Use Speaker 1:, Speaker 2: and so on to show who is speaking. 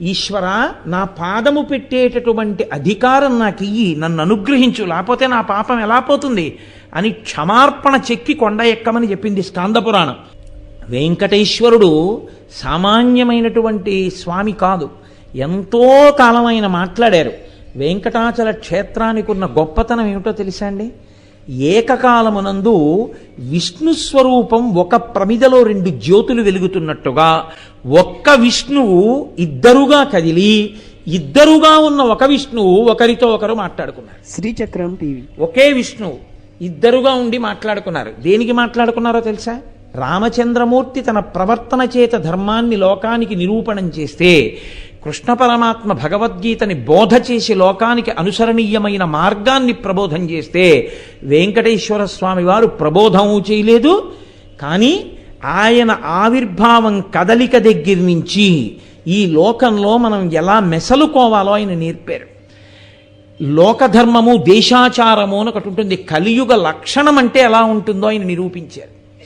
Speaker 1: ఈశ్వర, నా పాదము పెట్టేటటువంటి అధికారం నాకు ఇయ్యి, నన్ను అనుగ్రహించు, లేకపోతే నా పాపం ఎలా పోతుంది అని క్షమార్పణ చెక్కి కొండ ఎక్కమని చెప్పింది స్కాందపురాణం. వెంకటేశ్వరుడు సామాన్యమైనటువంటి స్వామి కాదు. ఎంతో కాలం ఆయన మాట్లాడారు. వెంకటాచల క్షేత్రానికి ఉన్న గొప్పతనం ఏమిటో తెలుసా అండి? ఏకకాలమునందు విష్ణు స్వరూపం ఒక ప్రమిదలో 2 జ్యోతులు వెలుగుతున్నట్టుగా ఒక్క విష్ణువు ఇద్దరుగా కదిలి, ఇద్దరుగా ఉన్న ఒక విష్ణువు ఒకరితో ఒకరు మాట్లాడుకున్నారు.
Speaker 2: శ్రీచక్రం టీవీ.
Speaker 1: ఒకే విష్ణువు ఇద్దరుగా ఉండి మాట్లాడుకున్నారు. దేనికి మాట్లాడుకున్నారో తెలుసా? రామచంద్రమూర్తి తన ప్రవర్తన చేత ధర్మాన్ని లోకానికి నిరూపణం చేస్తే, కృష్ణ పరమాత్మ భగవద్గీతని బోధ చేసి లోకానికి అనుసరణీయమైన మార్గాన్ని ప్రబోధం చేస్తే, వెంకటేశ్వర స్వామి వారు ప్రబోధము చేయలేదు. కానీ ఆయన ఆవిర్భావం కదలిక దగ్గర నుంచి ఈ లోకంలో మనం ఎలా మెసలుకోవాలో ఆయన నేర్పారు. లోకధర్మము దేశాచారము అని ఒకటి ఉంటుంది. కలియుగ లక్షణం అంటే ఎలా ఉంటుందో ఆయన నిరూపించారు.